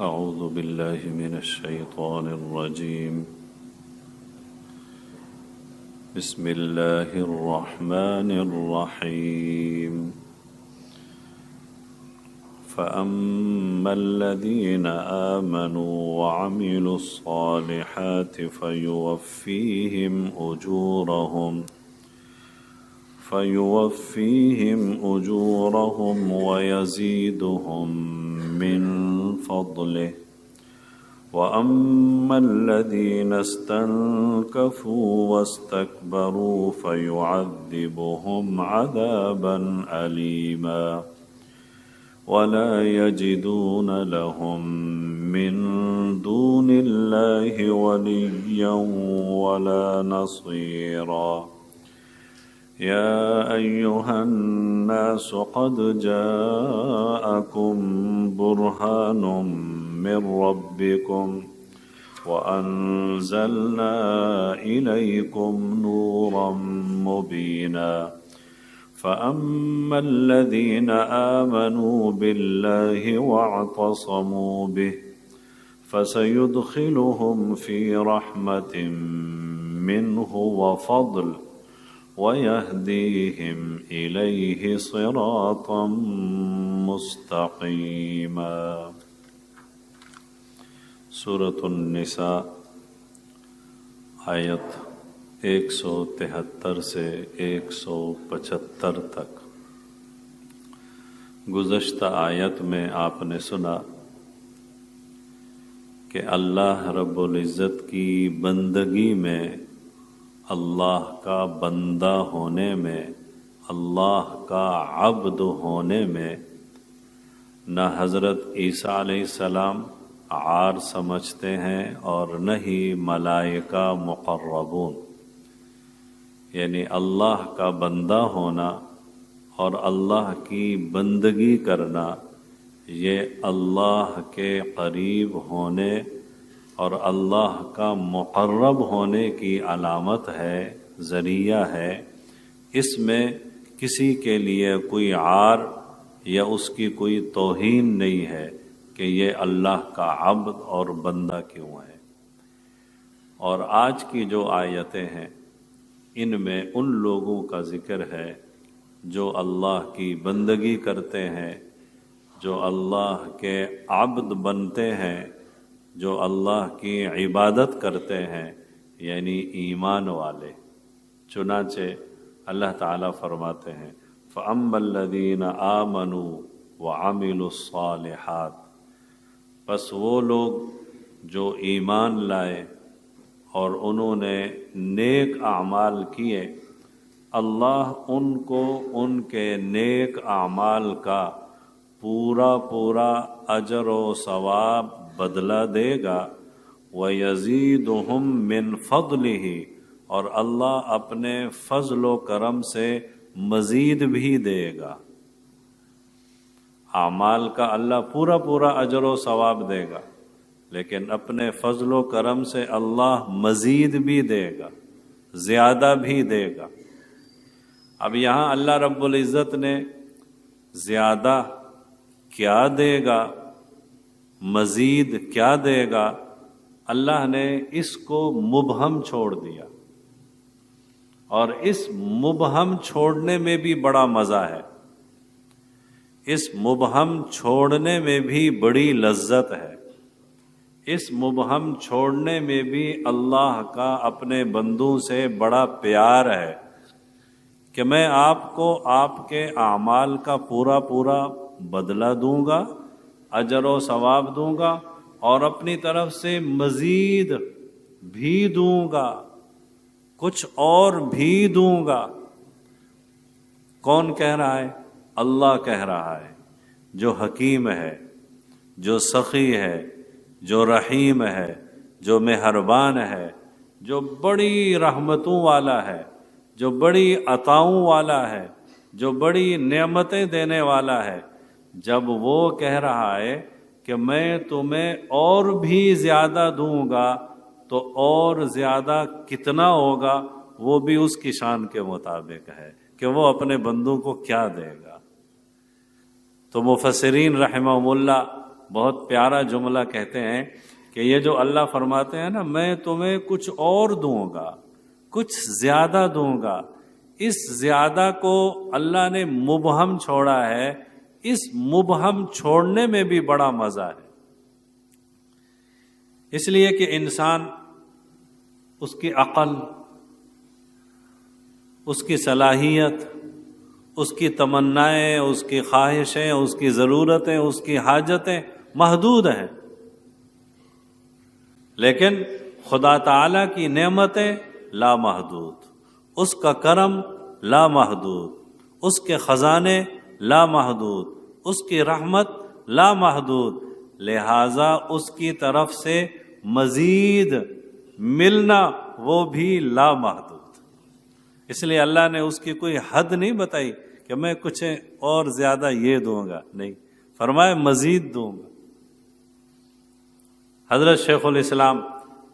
أعوذ بالله من الشيطان الرجيم. بسم الله الرحمن الرحيم. فأما الذين آمنوا وعملوا الصالحات فيوفيهم أجورهم ويزيدهم من فضله. وأما الذين استنكفوا واستكبروا فيعذبهم عذابا أليما ولا يجدون لهم من دون الله وليا ولا نصيرا. يا أيها الناس قد جاءكم برهان من ربكم وأنزلنا إليكم نورا مبينا. فأما الذين آمنوا بالله واعتصموا به فسيدخلهم في رحمة منه وفضل ويهديهم إليه صراطا مستقيما. سورة النساء آیت 173 سے 175 تک. گزشتہ آیت میں آپ نے سنا کہ اللہ رب العزت کی بندگی میں، اللہ کا بندہ ہونے میں، اللہ کا عبد ہونے میں نہ حضرت عیسیٰ علیہ السلام عار سمجھتے ہیں اور نہ ہی ملائکہ مقربون. یعنی اللہ کا بندہ ہونا اور اللہ کی بندگی کرنا یہ اللہ کے قریب ہونے اور اللہ کا مقرب ہونے کی علامت ہے، ذریعہ ہے. اس میں کسی کے لیے کوئی عار یا اس کی کوئی توہین نہیں ہے کہ یہ اللہ کا عبد اور بندہ کیوں ہے. اور آج کی جو آیتیں ہیں ان میں ان لوگوں کا ذکر ہے جو اللہ کی بندگی کرتے ہیں، جو اللہ کے عبد بنتے ہیں، جو اللہ کی عبادت کرتے ہیں، یعنی ایمان والے. چنانچہ اللہ تعالیٰ فرماتے ہیں فَأَمَّا الَّذِينَ آمَنُوا وَعَمِلُوا الصَّالِحَاتِ، پس وہ لوگ جو ایمان لائے اور انہوں نے نیک اعمال کیے، اللہ ان کو ان کے نیک اعمال کا پورا اجر و ثواب بدلہ دے گا. وَيَزِيدُهُم مِّن فَضْلِهِ، اور اللہ اپنے فضل و کرم سے مزید بھی دے گا. اعمال کا اللہ پورا اجر و ثواب دے گا، لیکن اپنے فضل و کرم سے اللہ مزید بھی دے گا، زیادہ بھی دے گا. اب یہاں اللہ رب العزت نے زیادہ کیا دے گا، مزید کیا دے گا، اللہ نے اس کو مبہم چھوڑ دیا. اور اس مبہم چھوڑنے میں بھی بڑا مزہ ہے، اس مبہم چھوڑنے میں بھی بڑی لذت ہے، اس مبہم چھوڑنے میں بھی اللہ کا اپنے بندوں سے بڑا پیار ہے کہ میں آپ کو آپ کے اعمال کا پورا بدلہ دوں گا، اجر و ثواب دوں گا، اور اپنی طرف سے مزید بھی دوں گا، کچھ اور بھی دوں گا. کون کہہ رہا ہے؟ اللہ کہہ رہا ہے، جو حکیم ہے، جو سخی ہے، جو رحیم ہے، جو مہربان ہے، جو بڑی رحمتوں والا ہے، جو بڑی عطاؤں والا ہے، جو بڑی نعمتیں دینے والا ہے. جب وہ کہہ رہا ہے کہ میں تمہیں اور بھی زیادہ دوں گا، تو اور زیادہ کتنا ہوگا وہ بھی اس کی شان کے مطابق ہے کہ وہ اپنے بندوں کو کیا دے گا. تو مفسرین رحمہم اللہ بہت پیارا جملہ کہتے ہیں کہ یہ جو اللہ فرماتے ہیں نا، میں تمہیں کچھ اور دوں گا، کچھ زیادہ دوں گا، اس زیادہ کو اللہ نے مبہم چھوڑا ہے. اس مبہم چھوڑنے میں بھی بڑا مزہ ہے، اس لیے کہ انسان، اس کی عقل، اس کی صلاحیت، اس کی تمنائیں، اس کی خواہشیں، اس کی ضرورتیں، اس کی حاجتیں محدود ہیں، لیکن خدا تعالیٰ کی نعمتیں لامحدود، اس کا کرم لامحدود، اس کے خزانے لامحدود، اس کی رحمت لامحدود، لہذا اس کی طرف سے مزید ملنا وہ بھی لامحدود. اس لیے اللہ نے اس کی کوئی حد نہیں بتائی کہ میں کچھ اور زیادہ یہ دوں گا، نہیں، فرمائے مزید دوں گا. حضرت شیخ الاسلام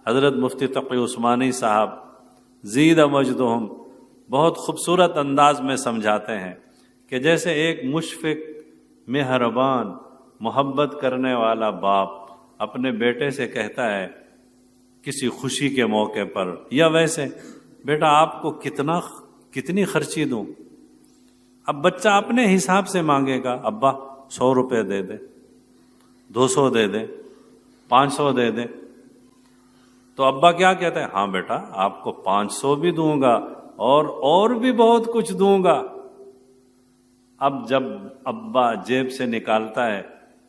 حضرت مفتی تقی عثمانی صاحب زید مجدہم بہت خوبصورت انداز میں سمجھاتے ہیں کہ جیسے ایک مشفق، مہربان، محبت کرنے والا باپ اپنے بیٹے سے کہتا ہے کسی خوشی کے موقع پر یا ویسے، بیٹا آپ کو کتنی خرچی دوں؟ اب بچہ اپنے حساب سے مانگے گا، ابا 100 روپے دے دے، 200 دے دے، 500 دے دے. تو ابا کیا کہتے ہیں؟ ہاں بیٹا آپ کو 500 بھی دوں گا اور بھی بہت کچھ دوں گا. اب جب ابا جیب سے نکالتا ہے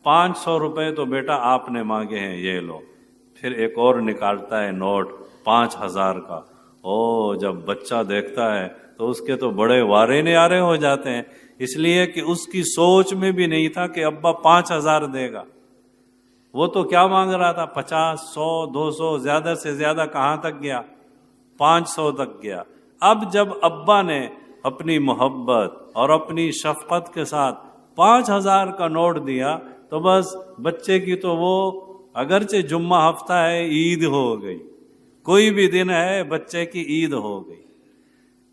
500 روپے، تو بیٹا آپ نے مانگے ہیں، یہ لو. پھر ایک اور نکالتا ہے نوٹ 5000 کا. جب بچہ دیکھتا ہے تو اس کے تو بڑے وارے نیارے ہو جاتے ہیں، اس لیے کہ اس کی سوچ میں بھی نہیں تھا کہ ابا 5000 دے گا. وہ تو کیا مانگ رہا تھا؟ 50، 100، 200، زیادہ سے زیادہ کہاں تک گیا؟ 500 تک گیا. اب جب ابا نے اپنی محبت اور اپنی شفقت کے ساتھ 5000 کا نوٹ دیا تو بس بچے کی تو وہ اگرچہ جمعہ ہفتہ ہے، عید ہو گئی، کوئی بھی دن ہے بچے کی عید ہو گئی.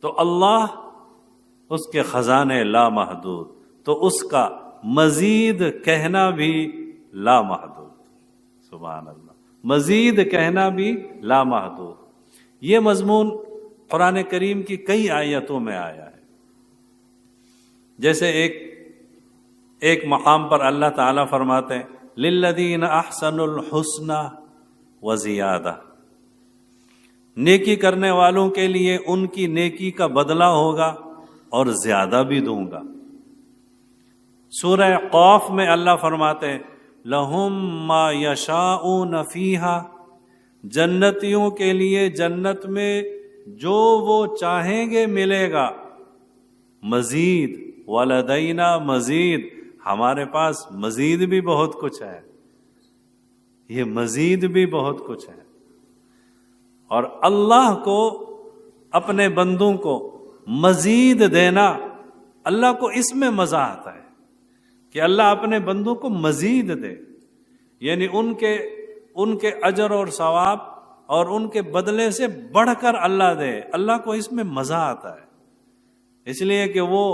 تو اللہ، اس کے خزانے لامحدود، تو اس کا مزید کہنا بھی لامحدود. سبحان اللہ، مزید کہنا بھی لامحدود. یہ مضمون قرآن کریم کی کئی آیتوں میں آیا ہے. جیسے ایک مقام پر اللہ تعالیٰ فرماتے ہیں للذین احسنوا الحسنى وزیادہ، نیکی کرنے والوں کے لیے ان کی نیکی کا بدلہ ہوگا اور زیادہ بھی دوں گا. سورہ قاف میں اللہ فرماتے ہیں لہم ما یشاءون فیہا، جنتیوں کے لیے جنت میں جو وہ چاہیں گے ملے گا. مزید، ولدینا مزید، ہمارے پاس مزید بھی بہت کچھ ہے. یہ مزید بھی بہت کچھ ہے. اور اللہ کو، اپنے بندوں کو مزید دینا، اللہ کو اس میں مزہ آتا ہے کہ اللہ اپنے بندوں کو مزید دے، یعنی ان کے اجر اور ثواب اور ان کے بدلے سے بڑھ کر اللہ دے. اللہ کو اس میں مزہ آتا ہے، اس لیے کہ وہ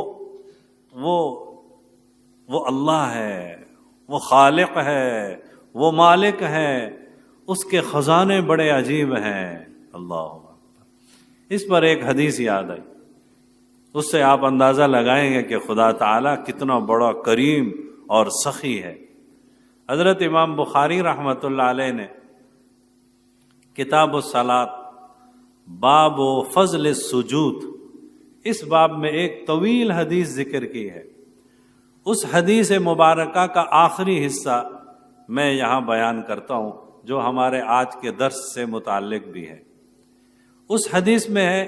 اللہ ہے، وہ خالق ہے، وہ مالک ہے، اس کے خزانے بڑے عجیب ہیں. اللہ اکبر. اس پر ایک حدیث یاد آئی، اس سے آپ اندازہ لگائیں گے کہ خدا تعالیٰ کتنا بڑا کریم اور سخی ہے. حضرت امام بخاری رحمۃ اللہ علیہ نے کتاب الصلاۃ باب فضل السجود، اس باب میں ایک طویل حدیث ذکر کی ہے. اس حدیث مبارکہ کا آخری حصہ میں یہاں بیان کرتا ہوں، جو ہمارے آج کے درس سے متعلق بھی ہے. اس حدیث میں ہے،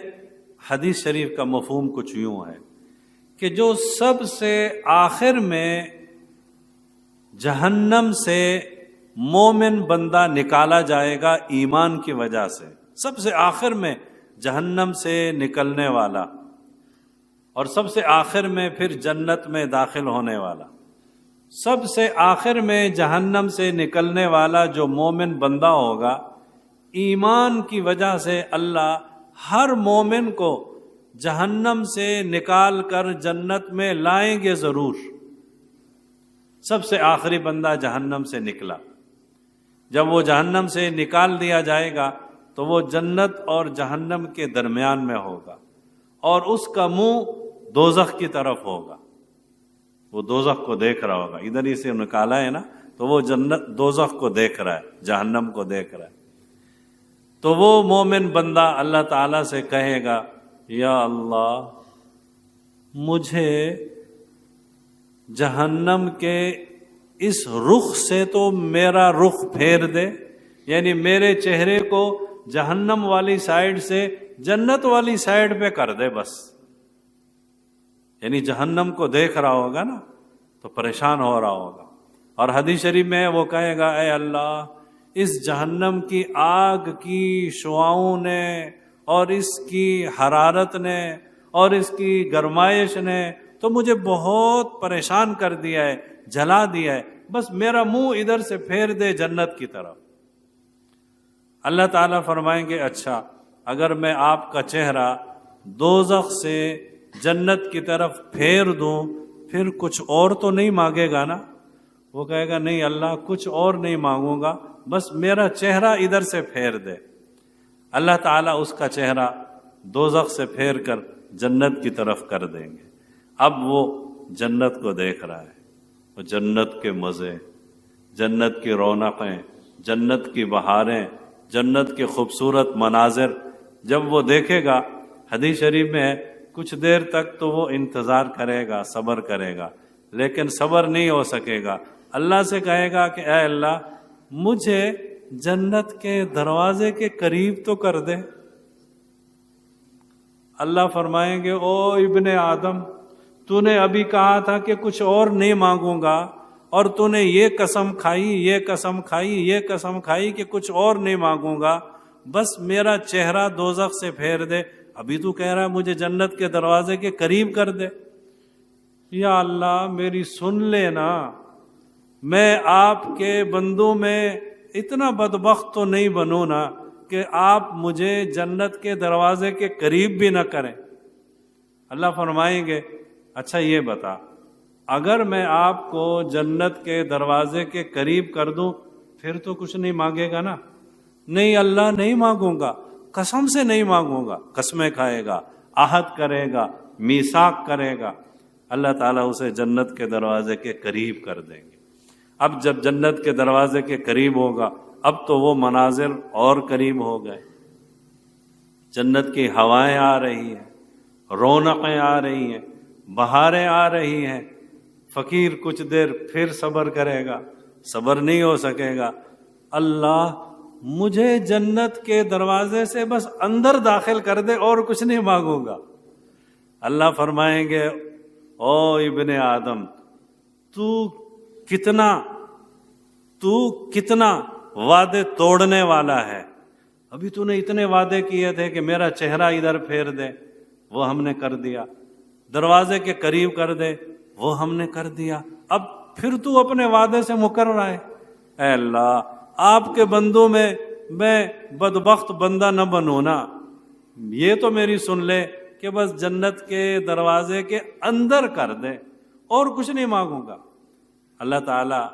حدیث شریف کا مفہوم کچھ یوں ہے کہ جو سب سے آخر میں جہنم سے مومن بندہ نکالا جائے گا ایمان کی وجہ سے، سب سے آخر میں جہنم سے نکلنے والا، اور سب سے آخر میں پھر جنت میں داخل ہونے والا، سب سے آخر میں جہنم سے نکلنے والا جو مومن بندہ ہوگا، ایمان کی وجہ سے اللہ ہر مومن کو جہنم سے نکال کر جنت میں لائیں گے ضرور. سب سے آخری بندہ جہنم سے نکلا، جب وہ جہنم سے نکال دیا جائے گا تو وہ جنت اور جہنم کے درمیان میں ہوگا، اور اس کا منہ دوزخ کی طرف ہوگا، وہ دوزخ کو دیکھ رہا ہوگا، ادھر ہی سے نکالا ہے نا، تو وہ جنت دوزخ کو دیکھ رہا ہے، جہنم کو دیکھ رہا ہے۔ تو وہ مومن بندہ اللہ تعالیٰ سے کہے گا، یا اللہ مجھے جہنم کے اس رخ سے تو میرا رخ پھیر دے، یعنی میرے چہرے کو جہنم والی سائیڈ سے جنت والی سائیڈ پہ کر دے بس۔ یعنی جہنم کو دیکھ رہا ہوگا نا تو پریشان ہو رہا ہوگا، اور حدیث شریف میں وہ کہے گا، اے اللہ اس جہنم کی آگ کی شعاؤں نے اور اس کی حرارت نے اور اس کی گرمائش نے تو مجھے بہت پریشان کر دیا ہے، جلا دیا ہے، بس میرا منہ ادھر سے پھیر دے جنت کی طرف۔ اللہ تعالیٰ فرمائیں گے، اچھا اگر میں آپ کا چہرہ دوزخ سے جنت کی طرف پھیر دوں پھر کچھ اور تو نہیں مانگے گا نا؟ وہ کہے گا، نہیں اللہ کچھ اور نہیں مانگوں گا، بس میرا چہرہ ادھر سے پھیر دے۔ اللہ تعالیٰ اس کا چہرہ دوزخ سے پھیر کر جنت کی طرف کر دیں گے۔ اب وہ جنت کو دیکھ رہا ہے، وہ جنت کے مزے، جنت کی رونقیں، جنت کی بہاریں، جنت کے خوبصورت مناظر جب وہ دیکھے گا، حدیث شریف میں ہے کچھ دیر تک تو وہ انتظار کرے گا، صبر کرے گا، لیکن صبر نہیں ہو سکے گا، اللہ سے کہے گا کہ اے اللہ مجھے جنت کے دروازے کے قریب تو کر دے۔ اللہ فرمائیں گے، او ابن آدم تو نے ابھی کہا تھا کہ کچھ اور نہیں مانگوں گا، اور تو نے یہ قسم کھائی، یہ قسم کھائی، یہ قسم کھائی کہ کچھ اور نہیں مانگوں گا، بس میرا چہرہ دوزخ سے پھیر دے۔ ابھی تو کہہ رہا ہے مجھے جنت کے دروازے کے قریب کر دے۔ یا اللہ میری سن لینا، میں آپ کے بندوں میں اتنا بدبخت تو نہیں بنوں نا کہ آپ مجھے جنت کے دروازے کے قریب بھی نہ کریں۔ اللہ فرمائیں گے، اچھا یہ بتا، اگر میں آپ کو جنت کے دروازے کے قریب کر دوں پھر تو کچھ نہیں مانگے گا نا؟ نہیں اللہ نہیں مانگوں گا، قسم سے نہیں مانگوں گا، قسمیں کھائے گا، عہد کرے گا، میثاق کرے گا۔ اللہ تعالیٰ اسے جنت کے دروازے کے قریب کر دیں گے۔ اب جب جنت کے دروازے کے قریب ہوگا، اب تو وہ مناظر اور قریب ہو گئے، جنت کی ہوائیں آ رہی ہیں، رونقیں آ رہی ہیں، بہاریں آ رہی ہیں۔ فقیر کچھ دیر پھر صبر کرے گا، صبر نہیں ہو سکے گا، اللہ مجھے جنت کے دروازے سے بس اندر داخل کر دے اور کچھ نہیں مانگوں گا۔ اللہ فرمائیں گے، او ابن آدم تو کتنا وعدے توڑنے والا ہے، ابھی تو نے اتنے وعدے کیے تھے کہ میرا چہرہ ادھر پھیر دے، وہ ہم نے کر دیا، دروازے کے قریب کر دے، وہ ہم نے کر دیا، اب پھر تو اپنے وعدے سے مکر رہا ہے۔ اے اللہ آپ کے بندوں میں بدبخت بندہ نہ بنوں نا، یہ تو میری سن لے کہ بس جنت کے دروازے کے اندر کر دے اور کچھ نہیں مانگوں گا۔ اللہ تعالیٰ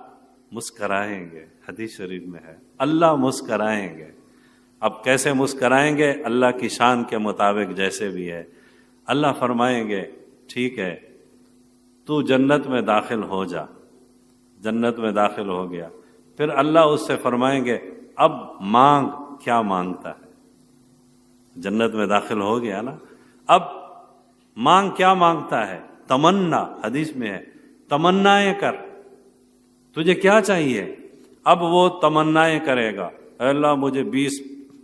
مسکرائیں گے، حدیث شریف میں ہے اللہ مسکرائیں گے۔ اب کیسے مسکرائیں گے؟ اللہ کی شان کے مطابق جیسے بھی ہے۔ اللہ فرمائیں گے، ٹھیک ہے تو جنت میں داخل ہو جا۔ جنت میں داخل ہو گیا، پھر اللہ اس سے فرمائیں گے، اب مانگ کیا مانگتا ہے؟ جنت میں داخل ہو گیا نا، اب مانگ کیا مانگتا ہے؟ تمنا، حدیث میں ہے تمنائیں کر، تجھے کیا چاہیے؟ اب وہ تمنائیں کرے گا، اے اللہ مجھے 20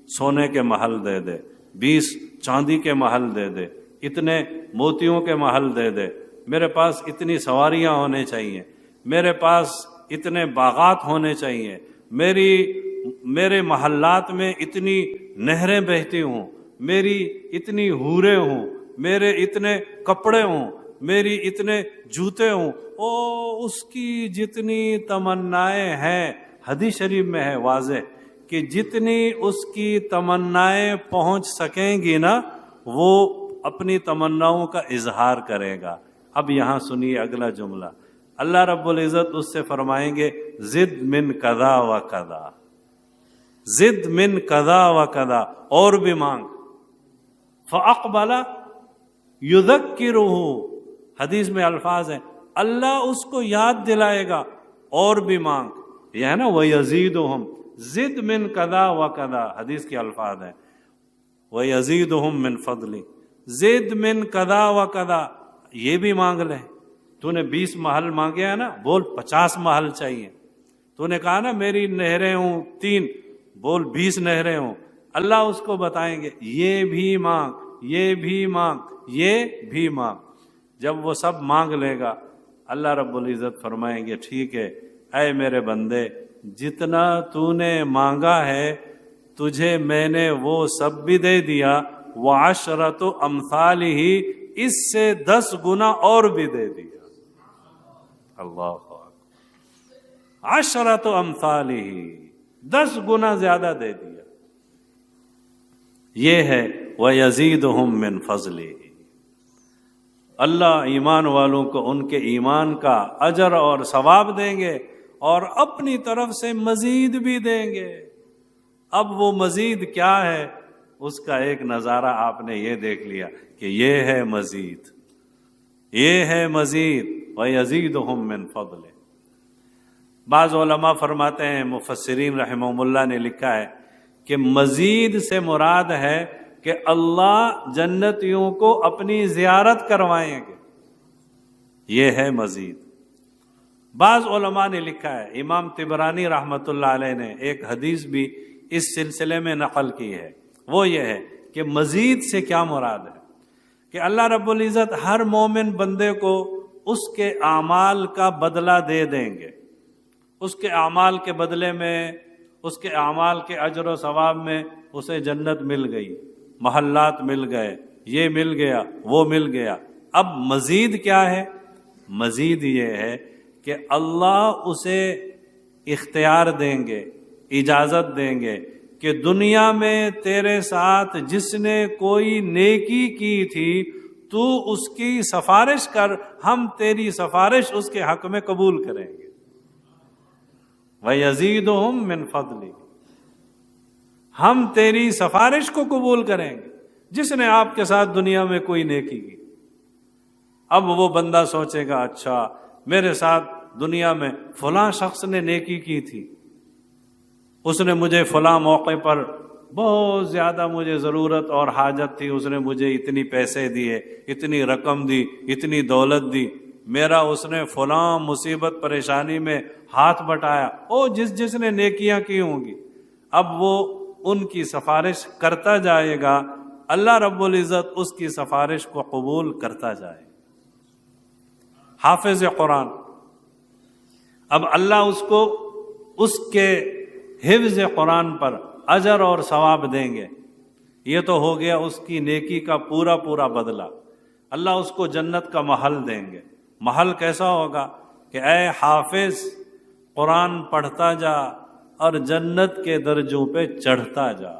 سونے کے محل دے دے، 20 چاندی کے محل دے دے، اتنے موتیوں کے محل دے دے، میرے پاس اتنی سواریاں ہونے چاہیے، میرے پاس اتنے باغات ہونے چاہیے، میرے محلات میں اتنی نہریں بہتی ہوں، میری اتنی حوریں ہوں، میرے اتنے کپڑے ہوں، میری اتنے جوتے ہوں، اس کی جتنی تمنائیں ہیں، حدیث شریف میں ہے واضح کہ جتنی اس کی تمنائیں پہنچ سکیں گی نا، وہ اپنی تمناؤں کا اظہار کرے گا۔ اب یہاں سنیے اگلا جملہ، اللہ رب العزت اس سے فرمائیں گے زد من کذا و کذا، زد من کذا و کذا، اور بھی مانگ۔ فاقبل یذکرہ، حدیث میں الفاظ ہیں اللہ اس کو یاد دلائے گا اور بھی مانگ، یہ ہے نا وَيَزِيدُهُمْ، زد من کذا و کذا، حدیث کے الفاظ ہیں وَيَزِيدُهُمْ من فضلی، زد من کذا و کذا، یہ بھی مانگ لے۔ تو نے 20 محل مانگے ہیں نا، بول 50 محل چاہیے۔ تو نے کہا نا میری نہریں ہوں 3، بول 20 نہریں ہوں۔ اللہ اس کو بتائیں گے یہ بھی مانگ، یہ بھی مانگ، یہ بھی مانگ۔ جب وہ سب مانگ لے گا اللہ رب العزت فرمائیں گے ٹھیک ہے اے میرے بندے، جتنا تو نے مانگا ہے تجھے میں نے وہ سب بھی دے دیا، وعشرۃ امثالہ، اس سے 10 گنا اور بھی دے دیا۔ اللہ اکبر، عشرۃ امثالہ، 10 گنا زیادہ دے دیا۔ یہ ہے وَيَزِيدُهُمْ مِنْ فَضْلِهِ۔ اللہ ایمان والوں کو ان کے ایمان کا اجر اور ثواب دیں گے اور اپنی طرف سے مزید بھی دیں گے۔ اب وہ مزید کیا ہے اس کا ایک نظارہ آپ نے یہ دیکھ لیا کہ یہ ہے مزید، یہ ہے مزید، وَيَزِيدُهُمْ مِنْ فَضْلِهِ۔ بعض علماء فرماتے ہیں، مفسرین رحمہم اللہ نے لکھا ہے کہ مزید سے مراد ہے کہ اللہ جنتیوں کو اپنی زیارت کروائیں گے، یہ ہے مزید۔ بعض علماء نے لکھا ہے، امام طبرانی رحمۃ اللہ علیہ نے ایک حدیث بھی اس سلسلے میں نقل کی ہے، وہ یہ ہے کہ مزید سے کیا مراد ہے کہ اللہ رب العزت ہر مومن بندے کو اس کے اعمال کا بدلہ دے دیں گے، اس کے اعمال کے بدلے میں، اس کے اعمال کے اجر و ثواب میں اسے جنت مل گئی، محلات مل گئے، یہ مل گیا، وہ مل گیا۔ اب مزید کیا ہے؟ مزید یہ ہے کہ اللہ اسے اختیار دیں گے، اجازت دیں گے کہ دنیا میں تیرے ساتھ جس نے کوئی نیکی کی تھی تو اس کی سفارش کر، ہم تیری سفارش اس کے حق میں قبول کریں گے۔ وَيَزِيدُهُمْ مِنْ فَضْلِهِ، ہم تیری سفارش کو قبول کریں گے جس نے آپ کے ساتھ دنیا میں کوئی نیکی کی۔ اب وہ بندہ سوچے گا اچھا میرے ساتھ دنیا میں فلاں شخص نے نیکی کی تھی، اس نے مجھے فلاں موقع پر بہت زیادہ مجھے ضرورت اور حاجت تھی، اس نے مجھے اتنی پیسے دیے، اتنی رقم دی، اتنی دولت دی، میرا اس نے فلاں مصیبت پریشانی میں ہاتھ بٹایا، او جس نے نیکیاں کی ہوں گی۔ اب وہ ان کی سفارش کرتا جائے گا، اللہ رب العزت اس کی سفارش کو قبول کرتا جائے گا۔ حافظ قرآن، اب اللہ اس کو اس کے حفظ قرآن پر اجر اور ثواب دیں گے۔ یہ تو ہو گیا اس کی نیکی کا پورا پورا بدلہ۔ اللہ اس کو جنت کا محل دیں گے۔ محل کیسا ہوگا کہ اے حافظ قرآن پڑھتا جا اور جنت کے درجوں پہ چڑھتا جا۔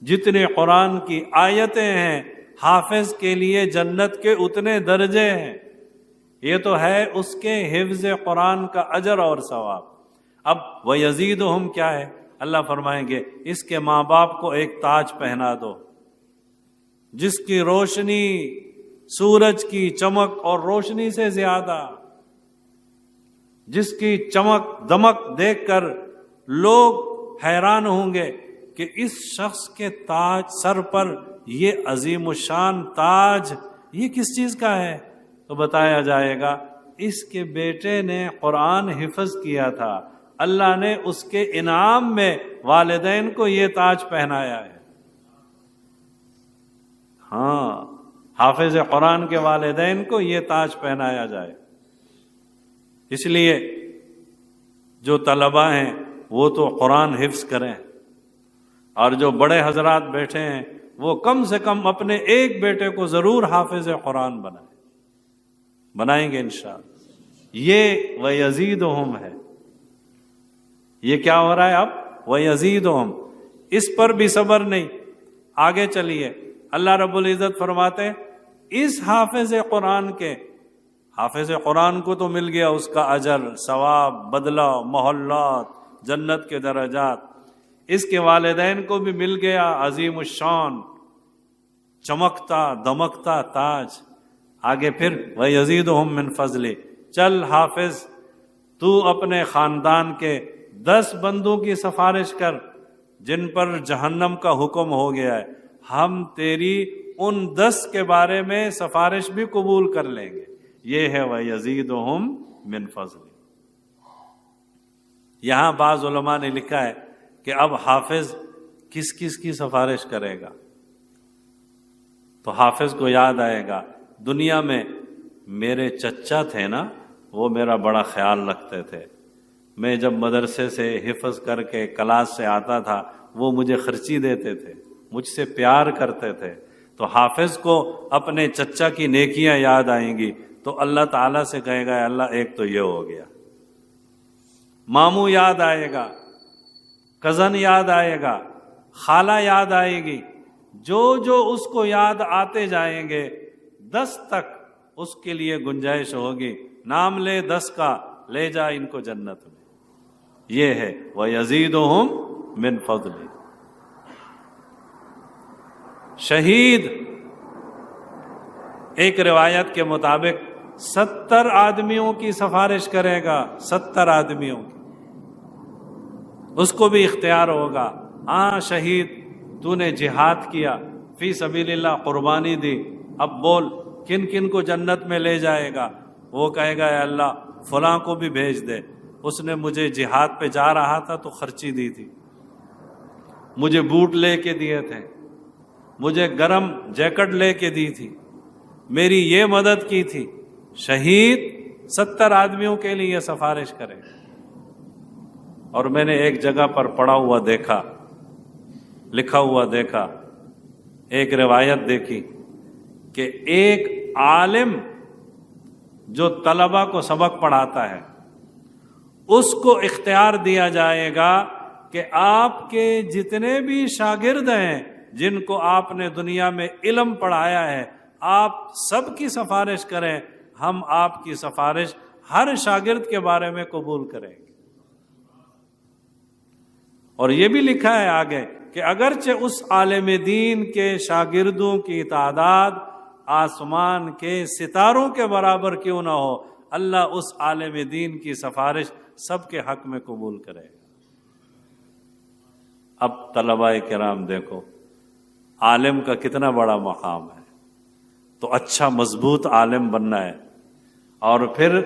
جتنے قرآن کی آیتیں ہیں حافظ کے لیے جنت کے اتنے درجے ہیں۔ یہ تو ہے اس کے حفظ قرآن کا اجر اور ثواب۔ اب وَيَزِيدُهُمْ کیا ہے؟ اللہ فرمائیں گے اس کے ماں باپ کو ایک تاج پہنا دو جس کی روشنی سورج کی چمک اور روشنی سے زیادہ، جس کی چمک دمک دیکھ کر لوگ حیران ہوں گے کہ اس شخص کے تاج سر پر یہ عظیم الشان تاج یہ کس چیز کا ہے؟ تو بتایا جائے گا اس کے بیٹے نے قرآن حفظ کیا تھا، اللہ نے اس کے انعام میں والدین کو یہ تاج پہنایا ہے۔ ہاں، حافظ قرآن کے والدین کو یہ تاج پہنایا جائے۔ اس لیے جو طلباء ہیں وہ تو قرآن حفظ کریں، اور جو بڑے حضرات بیٹھے ہیں وہ کم سے کم اپنے ایک بیٹے کو ضرور حافظ قرآن بنائیں گے انشاءاللہ۔ یہ وَيَزِيدُهُمْ ہے۔ یہ کیا ہو رہا ہے اب؟ وَيَزِيدُهُمْ۔ اس پر بھی صبر نہیں، آگے چلیے۔ اللہ رب العزت فرماتے اس حافظ قرآن کے حافظ قرآن کو تو مل گیا اس کا اجر، ثواب، بدلہ، محلات، جنت کے درجات، اس کے والدین کو بھی مل گیا عظیم الشان چمکتا دمکتا تاج۔ آگے پھر وَيَزِيدُهُم مِّن فَضْلِ، چل حافظ تو اپنے خاندان کے 10 بندوں کی سفارش کر جن پر جہنم کا حکم ہو گیا ہے، ہم تیری ان 10 کے بارے میں سفارش بھی قبول کر لیں گے۔ یہ ہے وَيَزِيدُهُم مِّن فَضْلِ۔ یہاں بعض علماء نے لکھا ہے کہ اب حافظ کس کس کی سفارش کرے گا؟ تو حافظ کو یاد آئے گا دنیا میں میرے چچا تھے نا، وہ میرا بڑا خیال رکھتے تھے، میں جب مدرسے سے حفظ کر کے کلاس سے آتا تھا وہ مجھے خرچی دیتے تھے، مجھ سے پیار کرتے تھے۔ تو حافظ کو اپنے چچا کی نیکیاں یاد آئیں گی تو اللہ تعالیٰ سے کہے گا اللہ ایک تو یہ ہو گیا، ماموں یاد آئے گا، کزن یاد آئے گا، خالہ یاد آئے گی، جو جو اس کو یاد آتے جائیں گے 10 تک اس کے لیے گنجائش ہوگی، نام لے 10 کا، لے جا ان کو جنت میں۔ یہ ہے وَيَزِيدُهُم مِّن فَضْلِ۔ شہید ایک روایت کے مطابق 70 آدمیوں کی سفارش کرے گا، 70 آدمیوں کی، اس کو بھی اختیار ہوگا۔ ہاں شہید تو نے جہاد کیا، فی سبیل اللہ قربانی دی، اب بول کن کن کو جنت میں لے جائے گا؟ وہ کہے گا اے اللہ فلاں کو بھی بھیج دے، اس نے مجھے جہاد پہ جا رہا تھا تو خرچی دی تھی، مجھے بوٹ لے کے دیے تھے، مجھے گرم جیکٹ لے کے دی تھی، میری یہ مدد کی تھی۔ شہید 70 آدمیوں کے لیے سفارش کرے۔ اور میں نے ایک جگہ پر پڑھا ہوا دیکھا، لکھا ہوا دیکھا، ایک روایت دیکھی کہ ایک عالم جو طلبہ کو سبق پڑھاتا ہے اس کو اختیار دیا جائے گا کہ آپ کے جتنے بھی شاگرد ہیں جن کو آپ نے دنیا میں علم پڑھایا ہے آپ سب کی سفارش کریں، ہم آپ کی سفارش ہر شاگرد کے بارے میں قبول کریں گے۔ اور یہ بھی لکھا ہے آگے کہ اگرچہ اس عالم دین کے شاگردوں کی تعداد آسمان کے ستاروں کے برابر کیوں نہ ہو، اللہ اس عالم دین کی سفارش سب کے حق میں قبول کرے گا۔ اب طلباء کرام دیکھو عالم کا کتنا بڑا مقام ہے، تو اچھا مضبوط عالم بننا ہے، اور پھر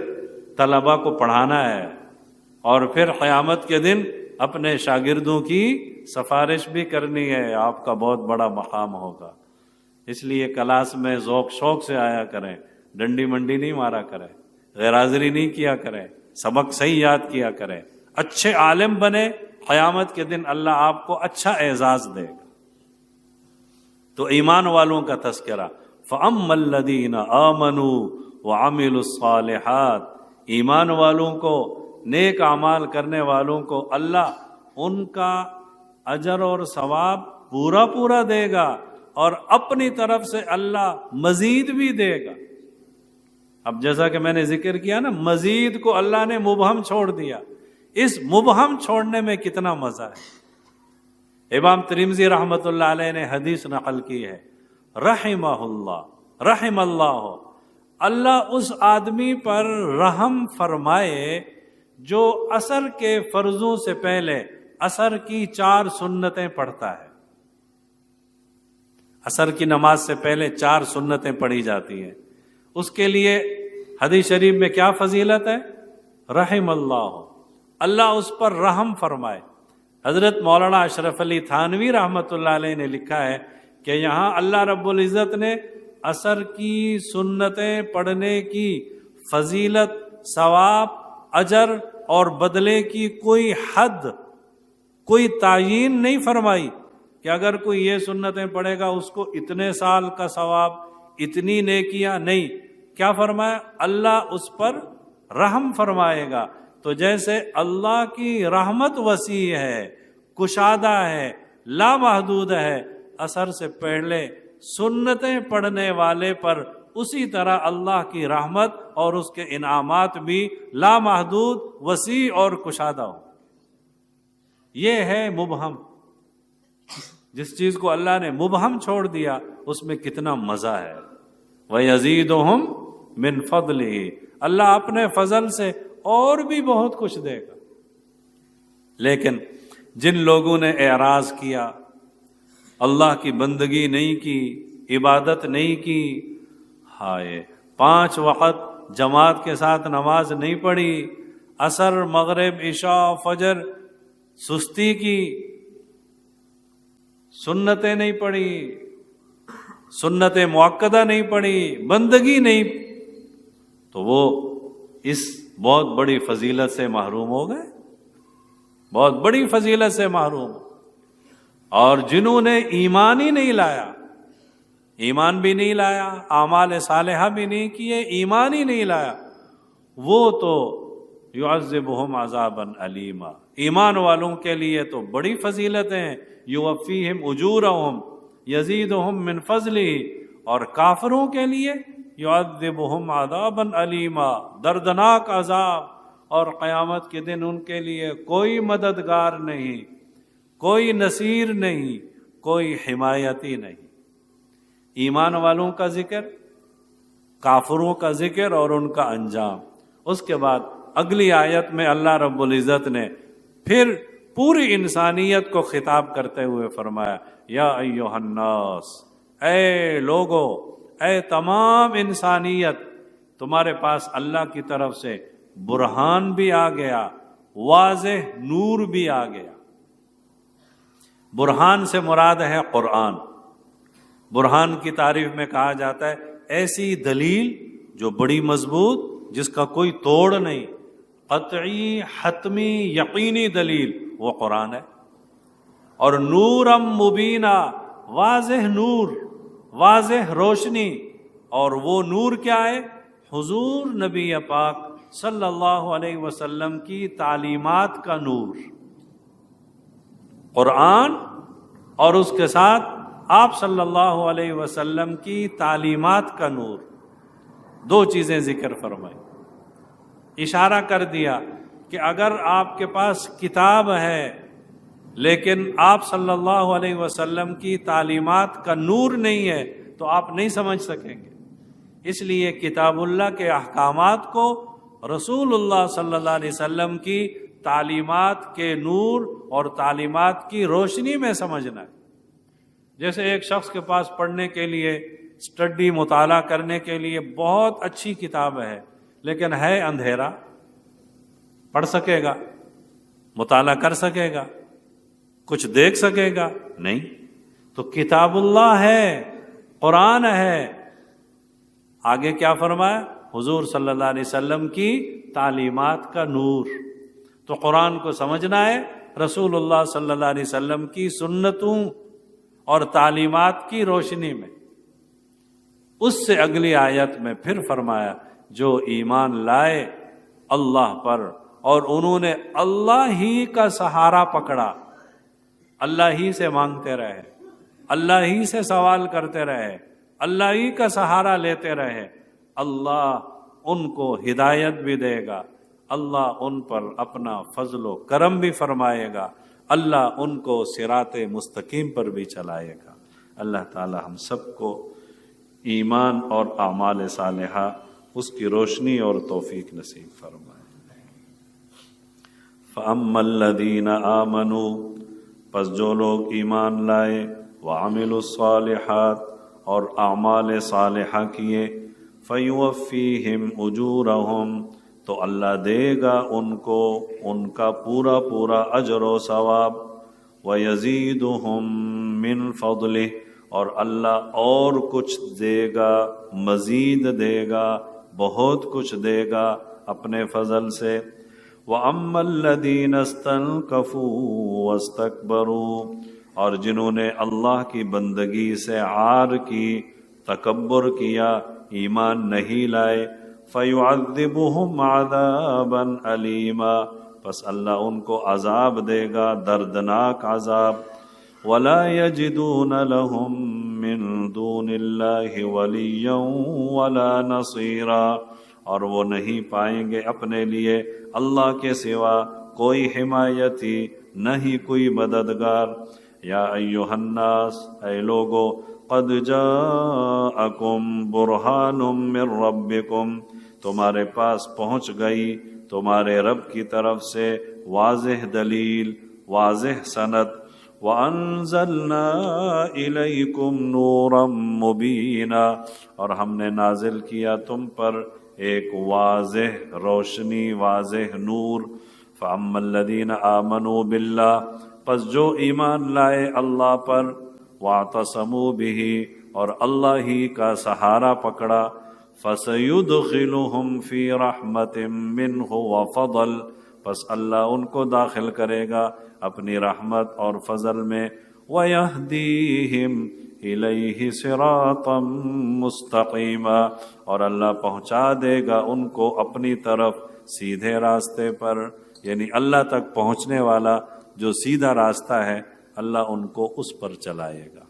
طلباء کو پڑھانا ہے، اور پھر قیامت کے دن اپنے شاگردوں کی سفارش بھی کرنی ہے۔ آپ کا بہت بڑا مقام ہوگا، اس لیے کلاس میں ذوق شوق سے آیا کریں، ڈنڈی منڈی نہیں مارا کریں، غیر حاضری نہیں کیا کریں، سبق صحیح یاد کیا کریں، اچھے عالم بنے، قیامت کے دن اللہ آپ کو اچھا اعزاز دے گا۔ تو ایمان والوں کا تذکرہ، فَأَمَّا الَّذِينَ آمَنُوا وَعَمِلُوا الصَّالِحَاتِ، ایمان والوں کو، نیک اعمال کرنے والوں کو اللہ ان کا اجر اور ثواب پورا پورا دے گا، اور اپنی طرف سے اللہ مزید بھی دے گا۔ اب جیسا کہ میں نے ذکر کیا نا، مزید کو اللہ نے مبہم چھوڑ دیا، اس مبہم چھوڑنے میں کتنا مزہ ہے۔ امام ترمذی رحمۃ اللہ علیہ نے حدیث نقل کی ہے، رحمہ اللہ، رحم اللہ، اللہ اس آدمی پر رحم فرمائے جو عصر کے فرضوں سے پہلے عصر کی 4 سنتیں پڑھتا ہے۔ عصر کی نماز سے پہلے 4 سنتیں پڑھی جاتی ہیں، اس کے لیے حدیث شریف میں کیا فضیلت ہے؟ رحم اللہ، اللہ اس پر رحم فرمائے۔ حضرت مولانا اشرف علی تھانوی رحمۃ اللہ علیہ نے لکھا ہے کہ یہاں اللہ رب العزت نے عصر کی سنتیں پڑھنے کی فضیلت، ثواب، اجر اور بدلے کی کوئی حد، کوئی تعیین نہیں فرمائی کہ اگر کوئی یہ سنتیں پڑھے گا اس کو اتنے سال کا ثواب، اتنی نیکیاں، نہیں، کیا فرمایا؟ اللہ اس پر رحم فرمائے گا۔ تو جیسے اللہ کی رحمت وسیع ہے، کشادہ ہے، لامحدود ہے، عصر سے پہلے سنتیں پڑھنے والے پر اسی طرح اللہ کی رحمت اور اس کے انعامات بھی لامحدود، وسیع اور کشادہ ہو۔ یہ ہے مبہم۔ جس چیز کو اللہ نے مبہم چھوڑ دیا اس میں کتنا مزہ ہے۔ وَيَزِيدُهُمْ مِنْ فَضْلِهِ، اللہ اپنے فضل سے اور بھی بہت کچھ دے گا۔ لیکن جن لوگوں نے اعراض کیا، اللہ کی بندگی نہیں کی، عبادت نہیں کی، ہائے 5 وقت جماعت کے ساتھ نماز نہیں پڑھی، عصر مغرب عشاء فجر سستی کی، سنتیں نہیں پڑھی، سنت مؤکدہ نہیں پڑھی، بندگی نہیں، تو وہ اس بہت بڑی فضیلت سے محروم ہو گئے، بہت بڑی فضیلت سے محروم۔ اور جنہوں نے ایمان ہی نہیں لایا، ایمان بھی نہیں لایا، اعمال صالحہ بھی نہیں کیے، ایمان ہی نہیں لایا، وہ تو یعذبہم عذابا علیما۔ ایمان والوں کے لیے تو بڑی فضیلتیں، یوفیہم اجورہم یزیدہم من فضلہ، اور کافروں کے لیے یعذبہم عذابا علیما، دردناک عذاب، اور قیامت کے دن ان کے لیے کوئی مددگار نہیں، کوئی نصیر نہیں، کوئی حمایتی نہیں۔ ایمان والوں کا ذکر، کافروں کا ذکر اور ان کا انجام۔ اس کے بعد اگلی آیت میں اللہ رب العزت نے پھر پوری انسانیت کو خطاب کرتے ہوئے فرمایا، یا ایھا الناس، اے لوگو، اے تمام انسانیت، تمہارے پاس اللہ کی طرف سے برہان بھی آ گیا، واضح نور بھی آ گیا۔ برہان سے مراد ہے قرآن۔ برہان کی تعریف میں کہا جاتا ہے ایسی دلیل جو بڑی مضبوط، جس کا کوئی توڑ نہیں، قطعی حتمی یقینی دلیل، وہ قرآن ہے۔ اور نورم مبینہ، واضح نور، واضح روشنی، اور وہ نور کیا ہے؟ حضور نبی پاک صلی اللہ علیہ وسلم کی تعلیمات کا نور۔ قرآن اور اس کے ساتھ آپ صلی اللہ علیہ وسلم کی تعلیمات کا نور، 2 چیزیں ذکر فرمائی۔ اشارہ کر دیا کہ اگر آپ کے پاس کتاب ہے لیکن آپ صلی اللہ علیہ وسلم کی تعلیمات کا نور نہیں ہے تو آپ نہیں سمجھ سکیں گے۔ اس لیے کتاب اللہ کے احکامات کو رسول اللہ صلی اللہ علیہ وسلم کی تعلیمات کے نور اور تعلیمات کی روشنی میں سمجھنا ہے۔ جیسے ایک شخص کے پاس پڑھنے کے لیے، اسٹڈی مطالعہ کرنے کے لیے بہت اچھی کتاب ہے، لیکن ہے اندھیرا، پڑھ سکے گا؟ مطالعہ کر سکے گا؟ کچھ دیکھ سکے گا؟ نہیں۔ تو کتاب اللہ ہے، قرآن ہے۔ آگے کیا فرمایا؟ حضور صلی اللہ علیہ وسلم کی تعلیمات کا نور۔ تو قرآن کو سمجھنا ہے رسول اللہ صلی اللہ علیہ وسلم کی سنتوں اور تعلیمات کی روشنی میں۔ اس سے اگلی آیت میں پھر فرمایا، جو ایمان لائے اللہ پر اور انہوں نے اللہ ہی کا سہارا پکڑا، اللہ ہی سے مانگتے رہے، اللہ ہی سے سوال کرتے رہے، اللہ ہی کا سہارا لیتے رہے، اللہ ان کو ہدایت بھی دے گا، اللہ ان پر اپنا فضل و کرم بھی فرمائے گا، اللہ ان کو صراط مستقیم پر بھی چلائے گا۔ اللہ تعالی ہم سب کو ایمان اور اعمال صالحہ اس کی روشنی اور توفیق نصیب فرمائے۔ فَأَمَّا الَّذِينَ آمَنُوا، پس جو لوگ ایمان لائے، وَعَمِلُوا الصَّالِحَاتِ اور اعمال صالحہ کیے، فَيُوَفِّيهِمْ أُجُورَهُمْ تو اللہ دے گا ان کو ان کا پورا پورا اجر و ثواب، وَيَزِيدُهُمْ مِنْ فَضْلِهِ اور اللہ اور کچھ دے گا، مزید دے گا، بہت کچھ دے گا اپنے فضل سے۔ وَأَمَّا الَّذِينَ اسْتَنْكَفُوا وَاسْتَكْبَرُوا اور جنہوں نے اللہ کی بندگی سے عار کی، تکبر کیا، ایمان نہیں لائے، فَيُعَذِّبُهُمْ عَذَابًا أَلِيمًا پس اللہ ان کو عذاب دے گا، دردناک عذاب۔ وَلَا يَجِدُونَ لَهُم مِّن دون اللہ ولیا ولا نصیرا، اور وہ نہیں پائیں گے اپنے لیے اللہ کے سوا کوئی حمایتی، نہ ہی کوئی مددگار۔ یا ایھا الناس، اے لوگو، قد جاءکم برہان من ربکم، تمہارے پاس پہنچ گئی تمہارے رب کی طرف سے واضح دلیل، واضح سند۔ وَأَنزَلْنَا إِلَيْكُمْ نُورًا مُبِينًا، اور ہم نے نازل کیا تم پر ایک واضح روشنی، واضح نور۔ فَأَمَّا الَّذِينَ آمَنُوا بِاللَّهِ، پس جو ایمان لائے اللہ پر، وَاعْتَصَمُوا بِهِ، اور اللہ ہی کا سہارا پکڑا، فَسَيُدْخِلُهُمْ فِي رَحْمَةٍ مِّنْهُ وَفَضْلٍ، پس اللہ ان کو داخل کرے گا اپنی رحمت اور فضل میں، وَيَهْدِيهِمْ إِلَيْهِ صِرَاطًا مُسْتَقِيمًا، اور اللہ پہنچا دے گا ان کو اپنی طرف سیدھے راستے پر، یعنی اللہ تک پہنچنے والا جو سیدھا راستہ ہے اللہ ان کو اس پر چلائے گا۔